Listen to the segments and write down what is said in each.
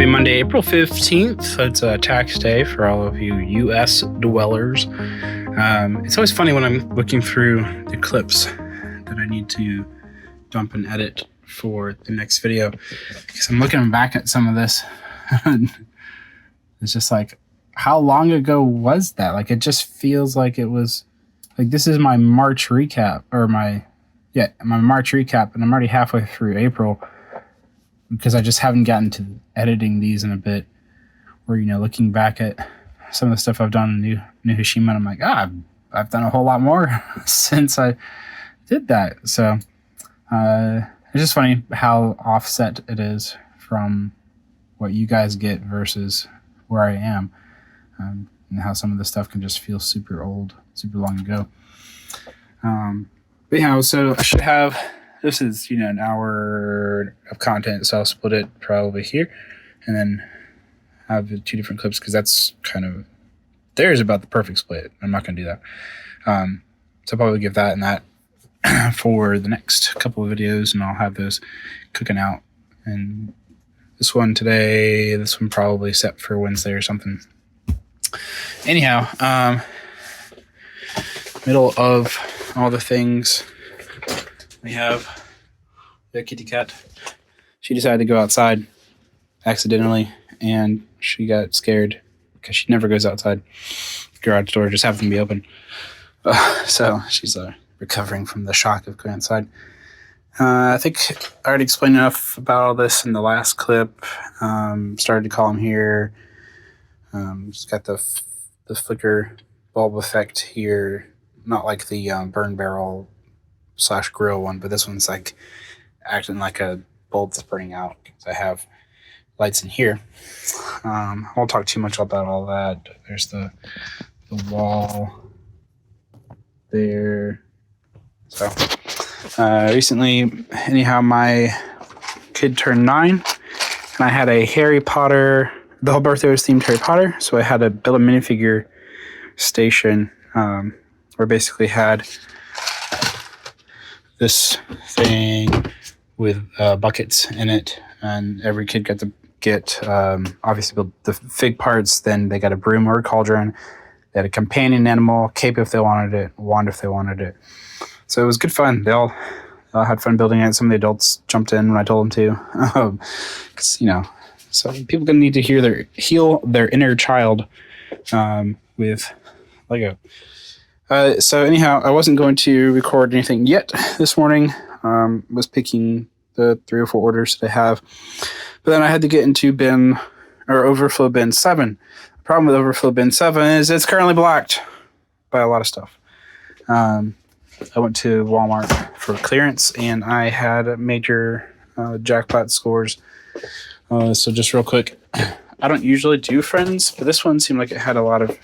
Happy Monday, April 15th. It's a tax day for all of you U.S. dwellers. It's always funny when I'm looking through the clips that I need to dump and edit for the next video, because I'm looking back at some of this. It's just like, how long ago was that? Like, it just feels like it was, like, this is my March recap, or my March recap, and I'm already halfway through April, because I just haven't gotten to editing these in a bit, or, you know, looking back at some of the stuff I've done in New Hashima, and I'm like, I've done a whole lot more since I did that. So it's just funny how offset it is from what you guys get versus where I am, and how some of the stuff can just feel super old, super long ago. But yeah, so I should have, this is, you know, an hour of content, so I'll split it probably here, and then have the two different clips, because that's kind of, there's about the perfect split. I'm not going to do that. So I'll probably give that and that for the next couple of videos, and I'll have those cooking out. And this one today, this one probably set for Wednesday or something. Anyhow, middle of all the things, we have the kitty cat. She decided to go outside accidentally, and she got scared because she never goes outside. The garage door just happened to be open. So she's recovering from the shock of going outside. I think I already explained enough about all this in the last clip. Started to call him here. It's got the flicker bulb effect here. Not like the burn barrel / grill one, but this one's like acting like a bulb that's burning out, because I have lights in here. I won't talk too much about all that. There's the wall there. So recently, anyhow, my kid turned 9, and I had a Harry Potter, the whole birthday was themed Harry Potter, so I had to build a minifigure station, where basically had this thing with buckets in it, and every kid got to get, obviously, build the fig parts. Then they got a broom or a cauldron. They had a companion animal, cape if they wanted it, wand if they wanted it. So it was good fun. They all had fun building it. Some of the adults jumped in when I told them to, because, you know, so people gonna need to heal their inner child with Lego. So anyhow, I wasn't going to record anything yet this morning. Was picking the 3 or 4 orders that I have, but then I had to get into overflow bin 7. The problem with overflow bin 7 is it's currently blocked by a lot of stuff. I went to Walmart for clearance, and I had major jackpot scores. So just real quick, I don't usually do friends, but this one seemed like it had a lot of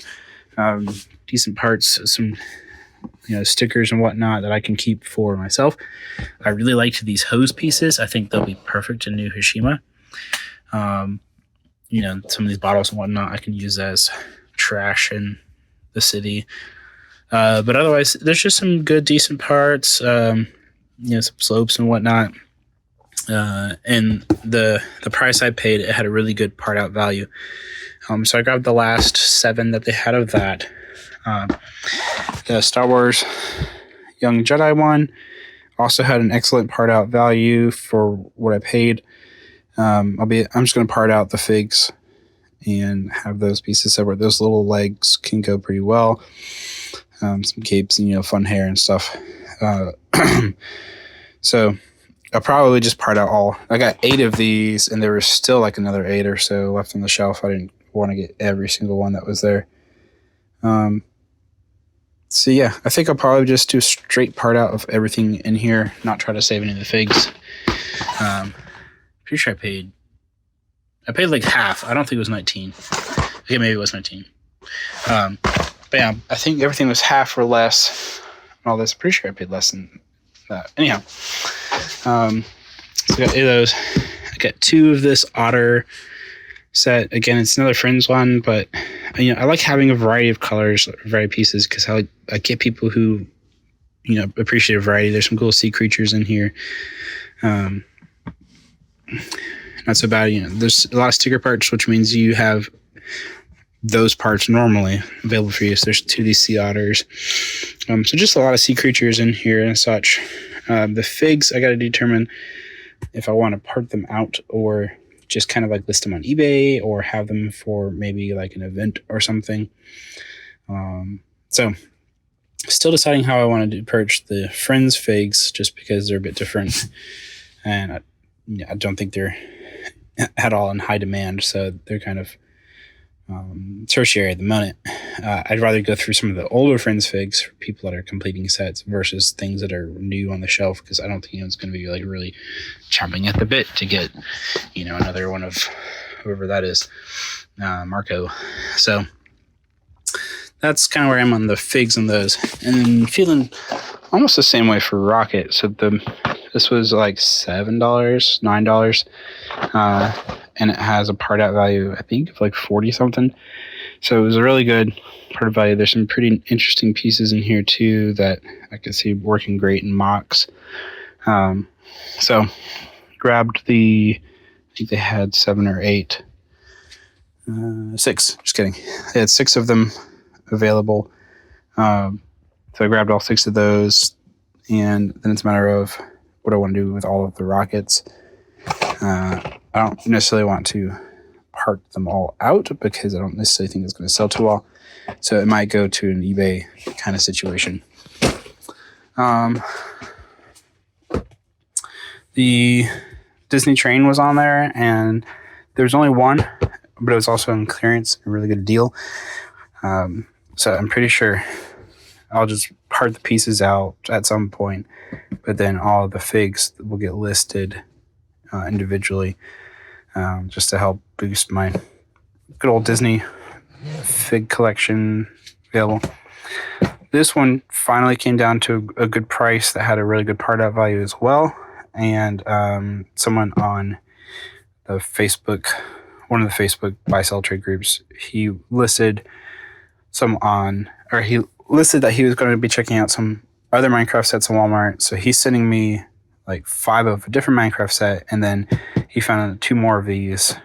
decent parts, some, you know, stickers and whatnot that I can keep for myself. I really liked these hose pieces. I think they'll be perfect in New Hashima. You know, some of these bottles and whatnot I can use as trash in the city. But otherwise, there's just some good, decent parts, you know, some slopes and whatnot. And the price I paid, it had a really good part out value. So I grabbed the last 7 that they had of that. The Star Wars Young Jedi one also had an excellent part out value for what I paid. I'm just going to part out the figs and have those pieces separate. Those little legs can go pretty well. Some capes and, you know, fun hair and stuff. So I'll probably just part out all. I got 8 of these, and there was still like another 8 or so left on the shelf. I didn't want to get every single one that was there. So yeah, I think I'll probably just do a straight part out of everything in here, not try to save any of the figs. Pretty sure I paid like half. I don't think it was 19. Okay, maybe it was 19. But yeah, I think everything was half or less. All this, pretty sure I paid less than that. Anyhow, so I got 8 of those. I got 2 of this otter set. Again, it's another Friends one, but, you know, I like having a variety of colors, variety of pieces, because I get people who, you know, appreciate a variety. There's some cool sea creatures in here. And not so bad. There's a lot of sticker parts, which means you have those parts normally available for you. So there's 2 of these sea otters. So just a lot of sea creatures in here and such. The figs, I got to determine if I want to part them out or just kind of like list them on eBay or have them for maybe like an event or something. So still deciding how I want to approach the Friends figs, just because they're a bit different, and I don't think they're at all in high demand, so they're kind of tertiary at the moment. I'd rather go through some of the older Friends figs for people that are completing sets versus things that are new on the shelf, because I don't think it's going to be like really chomping at the bit to get another one of whoever that is, Marco. So that's kind of where I am on the figs on those, and then feeling almost the same way for Rocket. So this was like $7, $9, and it has a part out value, I think, of like 40 something. So it was a really good part of value. There's some pretty interesting pieces in here too that I could see working great in mocks. So grabbed I think they had 7 or 8, 6. Just kidding. They had 6 of them available. So I grabbed all 6 of those, and then it's a matter of what I want to do with all of the Rockets. I don't necessarily want to part them all out because I don't necessarily think it's going to sell too well. So it might go to an eBay kind of situation. The Disney train was on there, and there was only one, but it was also on clearance, a really good deal. So I'm pretty sure I'll just part the pieces out at some point, but then all of the figs will get listed individually, just to help boost my good old Disney fig collection available. This one finally came down to a good price that had a really good part out value as well. And someone on the Facebook, one of the Facebook buy sell trade groups, he listed he listed that he was going to be checking out some other Minecraft sets on Walmart. So he's sending me like 5 of a different Minecraft set, and then he found 2 more of these,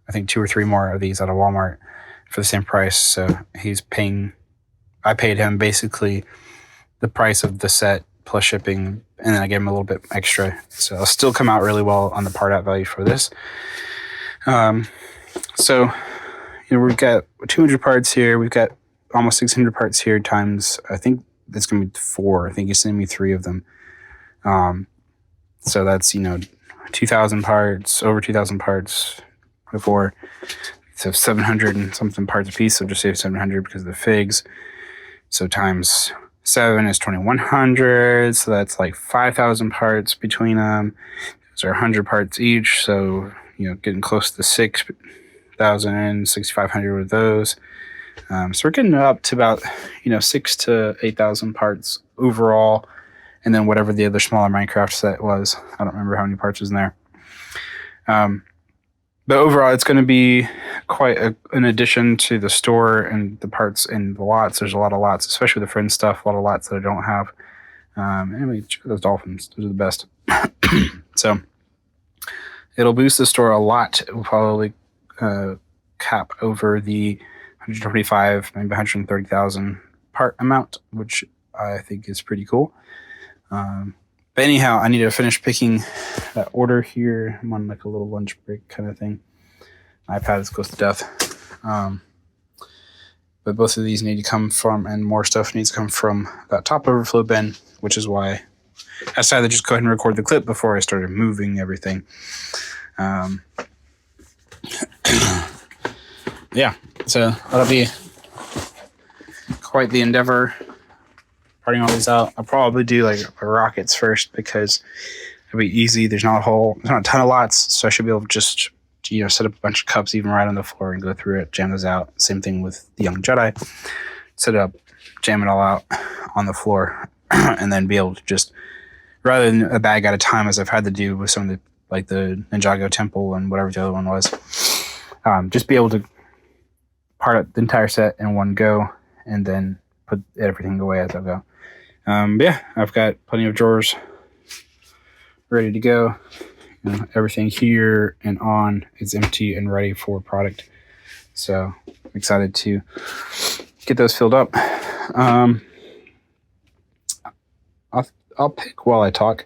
I think 2 or 3 more of these out of Walmart for the same price. So I paid him basically the price of the set plus shipping, and then I gave him a little bit extra. So it'll still come out really well on the part out value for this. So we've got 200 parts here. We've got almost 600 parts here times, I think it's going to be 4. I think he's sending me 3 of them. So that's, 2,000 parts, over 2,000 parts before. So 700 and something parts a piece. So just say 700 because of the figs. So times 7 is 2,100. So that's like 5,000 parts between them. Those are 100 parts each. So, getting close to 6,000, 6,500 with those. So we're getting up to about, 6,000 to 8,000 parts overall. And then whatever the other smaller Minecraft set was. I don't remember how many parts was in there. But overall, it's going to be quite an addition to the store and the parts and the lots. There's a lot of lots, especially the Friends stuff, a lot of lots that I don't have. Anyway, check out those dolphins. Those are the best. So it'll boost the store a lot. It will probably cap over the 125, maybe 130,000 part amount, which I think is pretty cool. But anyhow, I need to finish picking that order here. I'm on like a little lunch break kind of thing. My iPad is close to death. But both of these need to come from, and more stuff needs to come from that top overflow bin, which is why I decided to just go ahead and record the clip before I started moving everything. Yeah, so that'll be quite the endeavor. Parting all these out. I'll probably do like Rockets first because it'll be easy. There's not a ton of lots, so I should be able to just set up a bunch of cups even right on the floor and go through it, jam those out. Same thing with the Young Jedi. Set it up, jam it all out on the floor, and then be able to just, rather than a bag at a time as I've had to do with some of the Ninjago Temple and whatever the other one was, just be able to part out the entire set in one go and then put everything away as I go. Yeah, I've got plenty of drawers ready to go. everything here and on is empty and ready for product. So I'm excited to get those filled up. I'll pick while I talk,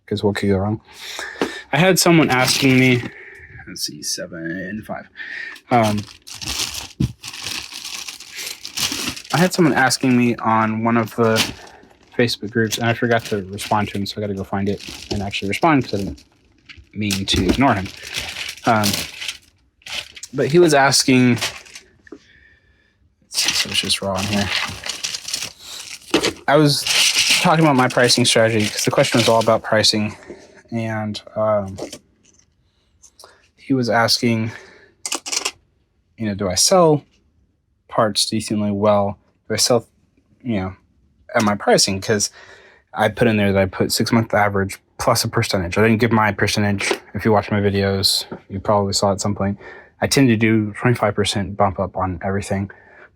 because what could go wrong? I had someone asking me, let's see, 7 and 5. I had someone asking me on one of the Facebook groups, and I forgot to respond to him, so I got to go find it and actually respond, because I didn't mean to ignore him. But he was asking, so it's just raw in here. I was talking about my pricing strategy, because the question was all about pricing, and he was asking, do I sell parts decently well? Do I sell, at my pricing? Because I put in there that I put 6-month average plus a percentage. I didn't give my percentage. If you watch my videos, you probably saw at some point. I tend to do 25% bump up on everything.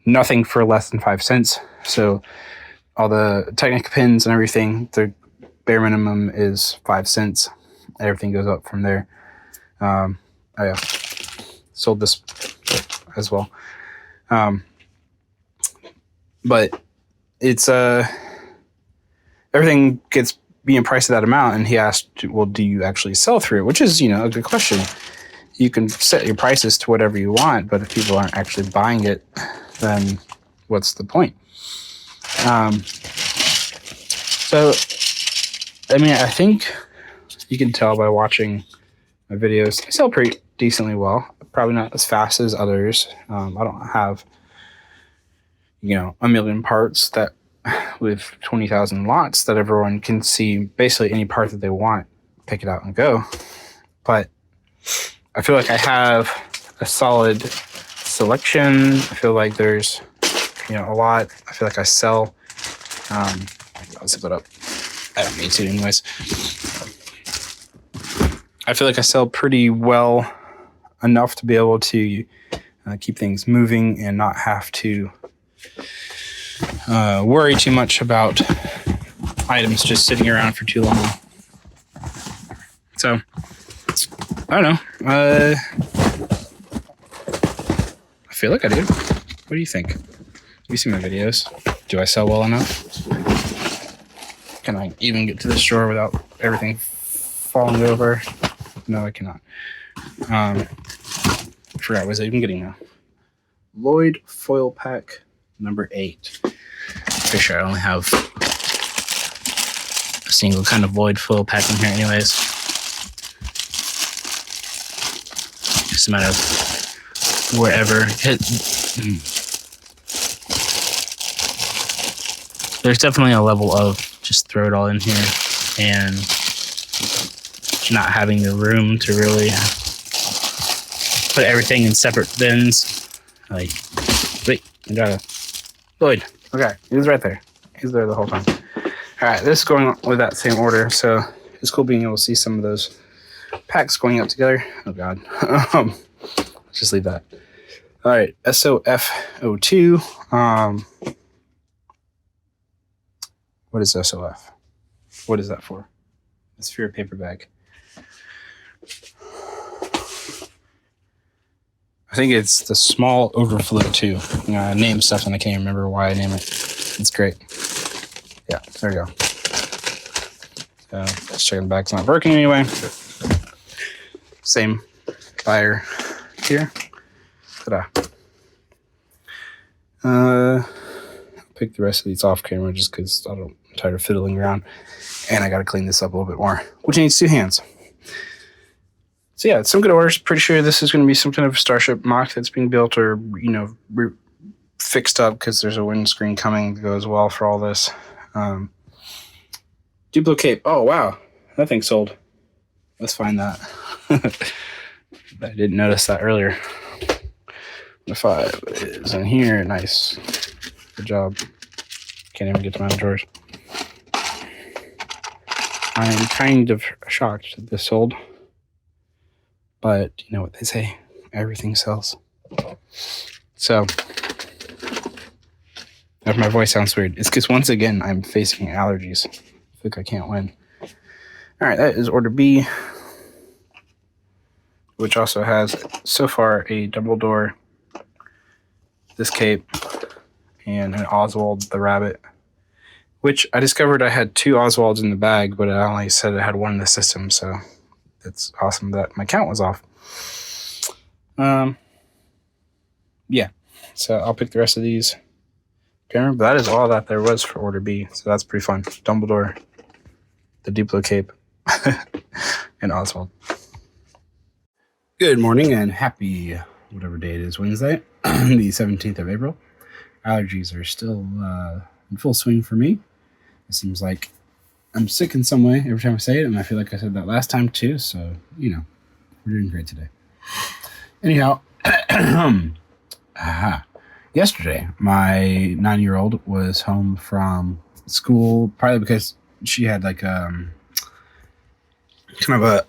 Nothing for less than 5 cents. So all the Technic pins and everything, the bare minimum is 5 cents. Everything goes up from there. Sold this as well. But it's everything gets being priced at that amount, and he asked, well, do you actually sell through it? Which is, a good question. You can set your prices to whatever you want, but if people aren't actually buying it, then what's the point? So, I think you can tell by watching my videos, I sell pretty decently well. Probably not as fast as others. I don't have, a million parts that with 20,000 lots that everyone can see basically any part that they want, pick it out and go. But I feel like I have a solid selection. I feel like there's, a lot. I feel like I sell. I'll zip it up. I don't need to anyways. I feel like I sell pretty well enough to be able to keep things moving and not have to worry too much about items just sitting around for too long. So, I don't know. I feel like I do. What do you think? You see my videos. Do I sell well enough? Can I even get to the store without everything falling over? No, I cannot. I forgot what I was even getting now. Lloyd foil pack number 8. Pretty sure I only have a single kind of Lloyd foil pack in here anyways. Just a matter of wherever. There's definitely a level of just throw it all in here and not having the room to really put everything in separate bins. Like, wait, I got Lloyd. Okay, he was right there. He's there the whole time. All right, this is going with that same order, so it's cool being able to see some of those packs going out together. Oh God, let's just leave that. All right, SOF02. What is SOF? What is that for? It's for your paper bag. I think it's the small overflow too. I name stuff and I can't even remember why I name it. It's great. Yeah, there we go. Let's check the bag's not working anyway. Same buyer here. Ta-da. Pick the rest of these off camera just because I'm tired of fiddling around, and I got to clean this up a little bit more, which needs 2 hands. So yeah, it's some good orders. Pretty sure this is going to be some kind of Starship mock that's being built or, fixed up because there's a windscreen coming to go as well for all this. Duplicate. Oh, wow. That thing sold. Let's find that. I didn't notice that earlier. The 5 is in here. Nice. Good job. Can't even get to my own drawers. I am kind of shocked that this sold. But you know what they say, everything sells. So, if my voice sounds weird, it's because once again, I'm facing allergies. I think I can't win. All right, that is order B. which also has, so far, a double door, this cape, and an Oswald the rabbit, which I discovered I had 2 Oswalds in the bag, but I only said I had 1 in the system, so it's awesome that my count was off. Yeah, so I'll pick the rest of these. But that is all that there was for Order B, so that's pretty fun. Dumbledore, the Duplo cape, and Oswald. Good morning and happy whatever day it is, Wednesday, the 17th of April. Allergies are still in full swing for me. It seems like I'm sick in some way every time I say it, and I feel like I said that last time too, so, you know, we're doing great today. Anyhow, yesterday, my 9-year-old was home from school, partly because she had like kind of a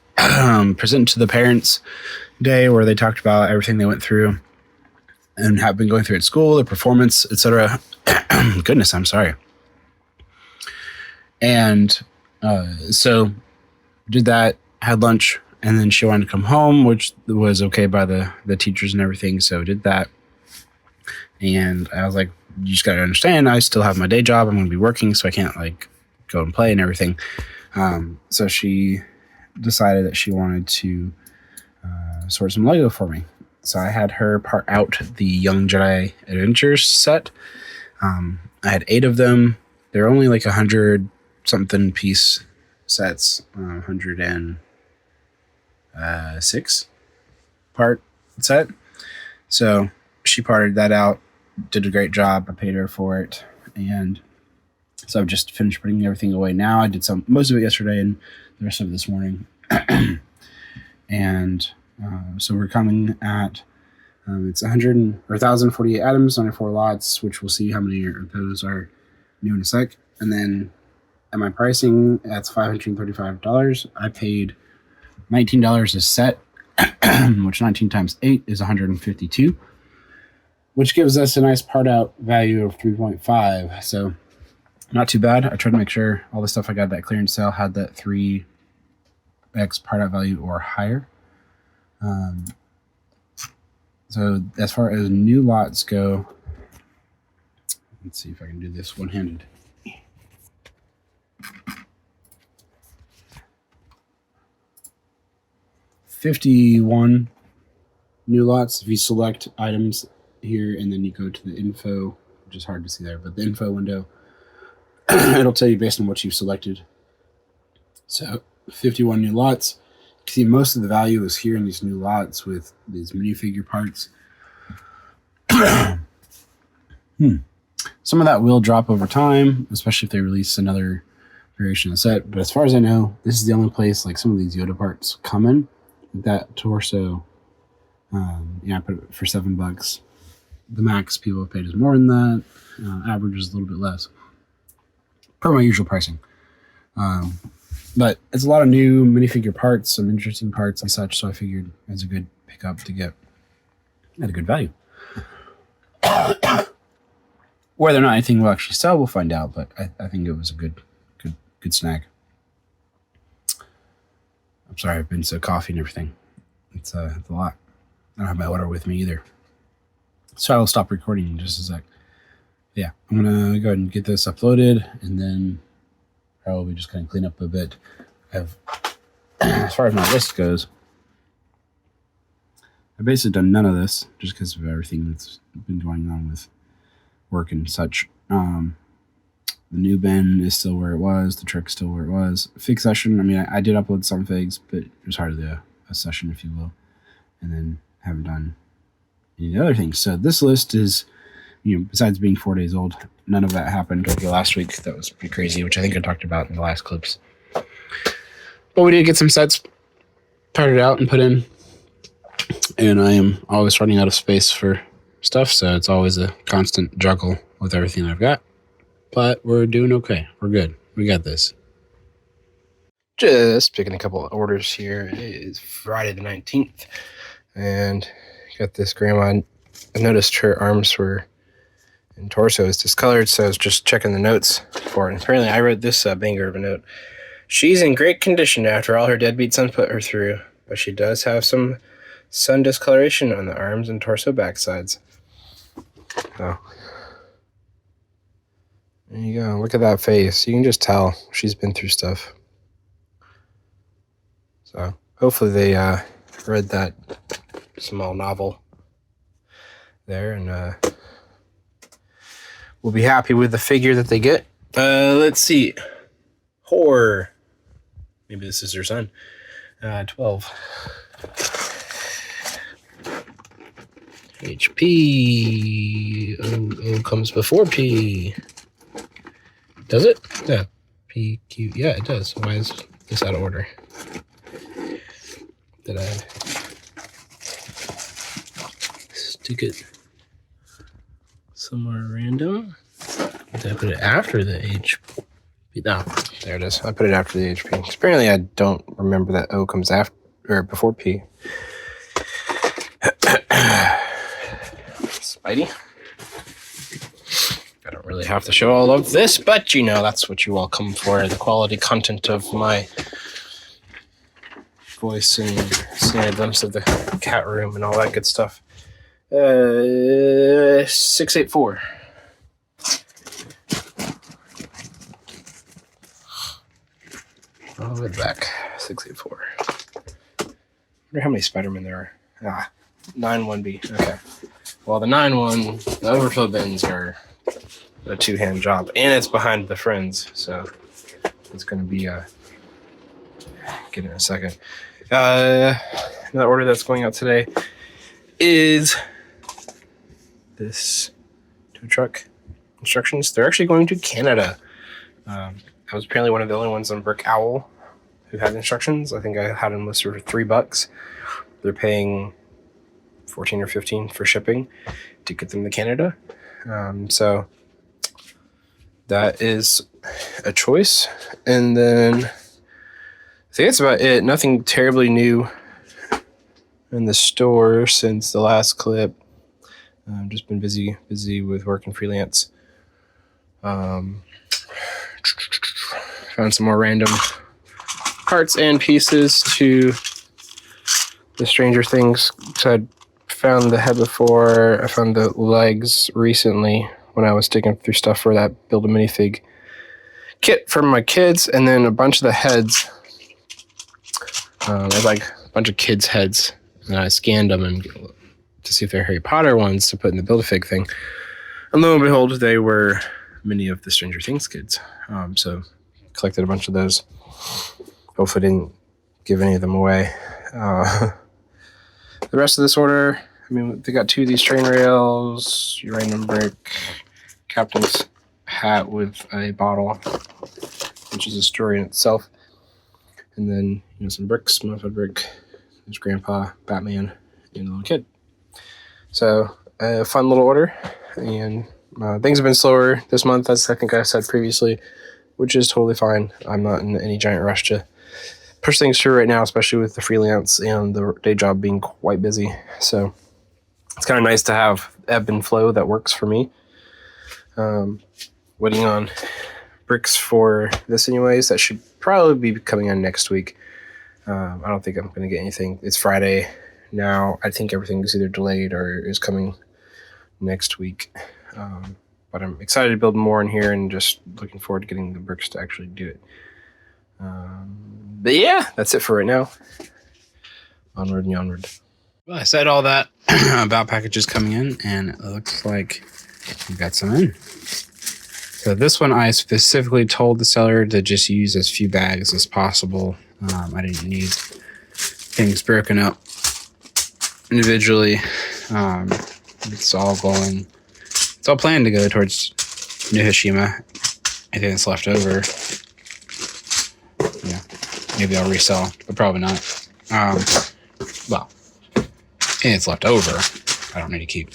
present to the parents day where they talked about everything they went through and have been going through at school, their performance, etc. Goodness, I'm sorry. And so did that, had lunch, and then she wanted to come home, which was okay by the teachers and everything. So did that. And I was like, you just got to understand, I still have my day job. I'm going to be working, so I can't like go and play and everything. So she decided that she wanted to sort some Lego for me. So I had her part out the Young Jedi Adventures set. I had 8 of them. They're only like 100-something piece sets, 106 part set. So she parted that out, did a great job. I paid her for it. And so I've just finished putting everything away now. I did most of it yesterday and the rest of it this morning. And so we're coming at it's 1,048 items on 4 lots, which we'll see how many of those are new in a sec. And then at my pricing, that's $535. I paid $19 a set, which 19 times 8 is 152, which gives us a nice part out value of 3.5. So not too bad. I tried to make sure all the stuff I got that clearance sale had that 3x part out value or higher. So as far as new lots go, let's see if I can do this one-handed. $51 new lots. If you select items here and then you go to the info, which is hard to see there, but the info window, it'll tell you based on what you've selected. So 51 new lots. You can see most of the value is here in these new lots with these minifigure parts. Some of that will drop over time, especially if they release another variation of the set. But as far as I know, this is the only place like some of these Yoda parts come in. That torso, I put it for $7. The max people have paid is more than that. Average is a little bit less, per my usual pricing. But it's a lot of new minifigure parts, some interesting parts and such. So I figured it's a good pickup to get at a good value. Whether or not anything will actually sell, we'll find out. But I think it was a good snag. I'm sorry, I've been so coffee and everything. It's a lot. I don't have my order with me either. So I'll stop recording in just a sec. Yeah, I'm going to go ahead and get this uploaded and then probably just kind of clean up a bit. As far as my list goes, I've basically done none of this just because of everything that's been going on with work and such. The new bin is still where it was. The trick's still where it was. Fig session, I mean, I did upload some figs, but it was hardly a session, if you will. And then haven't done any other things. So this list is, besides being 4 days old, none of that happened over the last week. That was pretty crazy, which I think I talked about in the last clips. But we did get some sets parted out and put in. And I am always running out of space for stuff, so it's always a constant juggle with everything I've got. But we're doing okay. We're good. We got this. Just picking a couple of orders here. It is Friday the 19th. And got this grandma. I noticed her arms were and torso is discolored, so I was just checking the notes for it. And apparently I wrote this banger of a note. She's in great condition after all her deadbeat son put her through, but she does have some sun discoloration on the arms and torso backsides. So there you go. Look at that face. You can just tell she's been through stuff. So hopefully they read that small novel there, and we'll be happy with the figure that they get. Let's see. Horror. Maybe this is her son. 12. HP. O comes before P. Does it? Yeah. P, Q. Yeah, it does. Why is this out of order? Did I stick it somewhere random? Did I put it after the HP? No, there it is. I put it after the HP. Apparently, I don't remember that O comes after or before P. Spidey. I don't really have to show all of this, but you know that's what you all come for, the quality content of my voice and seeing a glimpse of the cat room and all that good stuff. 684. All the way back. 684. I wonder how many Spider-Men there are. 9-1B. Okay. Well, the 9-1, the overflow bins are a two-hand job, and it's behind the Friends, so it's going to be get in a second. Another order that's going out today is this tow truck instructions. They're actually going to Canada. I was apparently one of the only ones on Brick Owl who had instructions. I think I had them listed for $3. They're paying $14 or $15 for shipping to get them to Canada. So that is a choice. And then I think that's about it. Nothing terribly new in the store since the last clip. I've just been busy with work and freelance. Found some more random parts and pieces to the Stranger Things. So I found the head before. I found the legs recently when I was digging through stuff for that Build a Minifig kit for my kids, and then a bunch of the heads. There's like a bunch of kids' heads, and I scanned them and to see if they're Harry Potter ones to put in the Build-A-Fig thing. And lo and behold, they were many of the Stranger Things kids. So collected a bunch of those. Hopefully didn't give any of them away. The rest of this order, I mean, they got 2 of these train rails, uranium brick, captain's hat with a bottle, which is a story in itself. And then, you know, some bricks, modified brick. There's Grandpa, Batman, and a little kid. So, a fun little order. And things have been slower this month, as I think I said previously, which is totally fine. I'm not in any giant rush to push things through right now, especially with the freelance and the day job being quite busy. So, it's kind of nice to have ebb and flow that works for me. Waiting on bricks for this anyways. That should probably be coming in next week. I don't think I'm going to get anything. It's Friday now. I think everything is either delayed or is coming next week. But I'm excited to build more in here and just looking forward to getting the bricks to actually do it. But yeah, that's it for right now. Onward and onward. Well, I said all that about packages coming in, and it looks like we got some in. So this one I specifically told the seller to just use as few bags as possible. I didn't need things broken up individually. It's all planned to go towards New Hashima. I think it's left over. Yeah, maybe I'll resell, but probably not. Well, it's left over. I don't need to keep.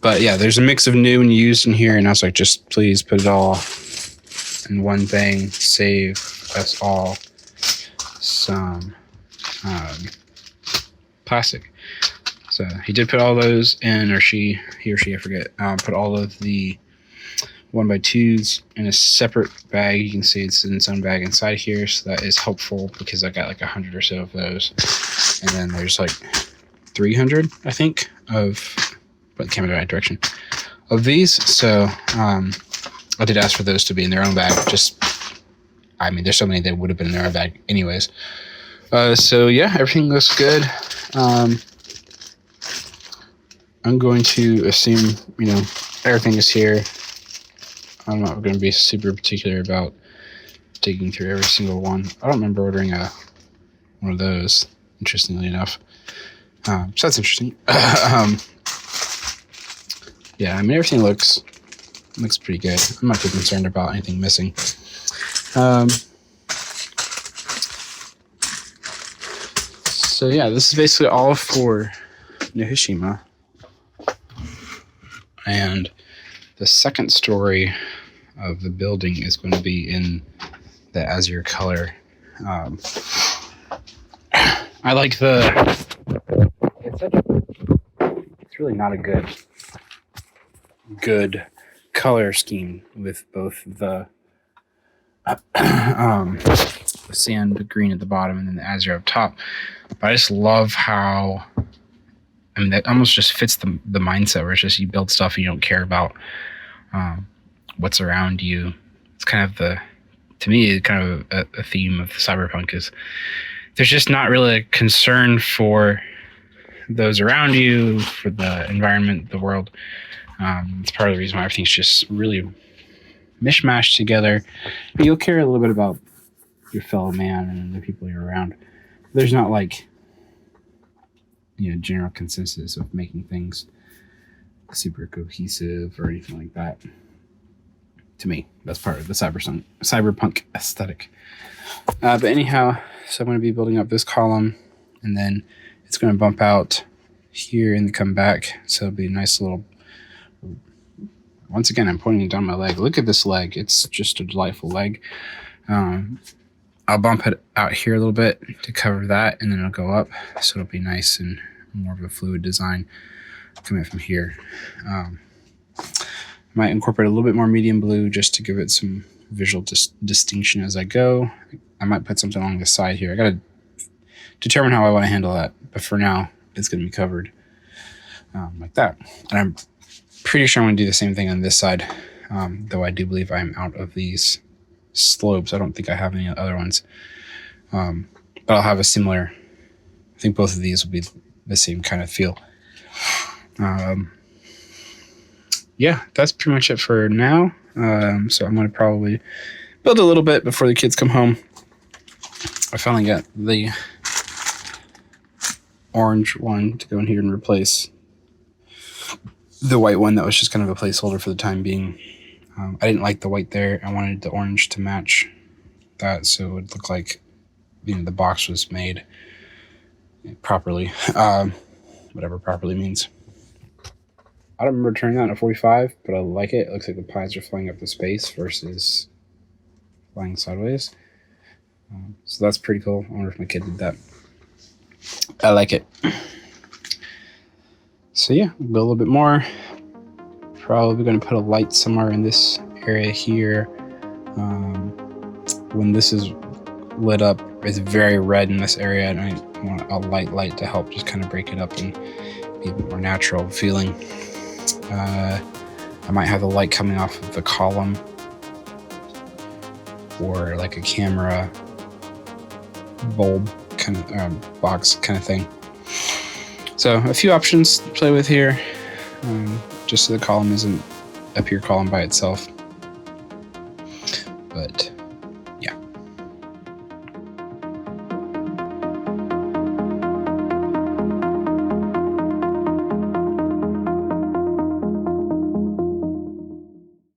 But yeah, there's a mix of new and used in here, and I was like, just please put it all in one thing. Save us all some plastic. So he did put all those in, or he or she, I forget, put all of the 1x2s in a separate bag. You can see it's in its own bag inside here, so that is helpful because I got like 100 or so of those. And then there's like 300, I think, of, but came in the right direction, of these. So I did ask for those to be in their own bag. Just, I mean, there's so many that would have been in their own bag anyways. So yeah, everything looks good. I'm going to assume, you know, everything is here. I'm not going to be super particular about digging through every single one. I don't remember ordering one of those, interestingly enough. So that's interesting. Yeah, I mean, everything looks pretty good. I'm not too concerned about anything missing. So yeah, this is basically all for Nihishima. And the second story of the building is going to be in the azure color. I like it's really not a good color scheme with both the sand green at the bottom and then the azure up top. But I just love how, I mean, that almost just fits the mindset where it's just you build stuff and you don't care about what's around you. It's kind of to me, kind of a theme of cyberpunk is there's just not really a concern for those around you, for the environment, the world. It's part of the reason why everything's just really mishmashed together. But you'll care a little bit about your fellow man and the people you're around. There's not like, you know, general consensus of making things super cohesive or anything like that. To me, that's part of the cyberpunk aesthetic. But anyhow, so I'm going to be building up this column, and then it's going to bump out here and come back. So it'll be a nice little. Once again, I'm pointing down my leg. Look at this leg. It's just a delightful leg. I'll bump it out here a little bit to cover that, and then it'll go up. So it'll be nice and more of a fluid design coming from here. Might incorporate a little bit more medium blue just to give it some visual distinction as I go. I might put something along the side here. I got to determine how I want to handle that. But for now, it's going to be covered like that. And I'm pretty sure I'm going to do the same thing on this side, though I do believe I'm out of these slopes. I don't think I have any other ones. But I'll have a similar, I think both of these will be the same kind of feel. Yeah, that's pretty much it for now. So I'm going to probably build a little bit before the kids come home. I finally got the orange one to go in here and replace the white one that was just kind of a placeholder for the time being. I didn't like the white there. I wanted the orange to match that so it would look like, you know, the box was made properly. Whatever properly means. I don't remember turning that in a 45, but I like it. It looks like the pies are flying up to space versus flying sideways. So that's pretty cool. I wonder if my kid did that. I like it. So yeah, build a little bit more. Probably going to put a light somewhere in this area here. When this is lit up, it's very red in this area, and I want a light to help just kind of break it up and be a bit more natural feeling. I might have the light coming off of the column or like a camera bulb kind of box kind of thing. So a few options to play with here, just so the column isn't a pure column by itself. But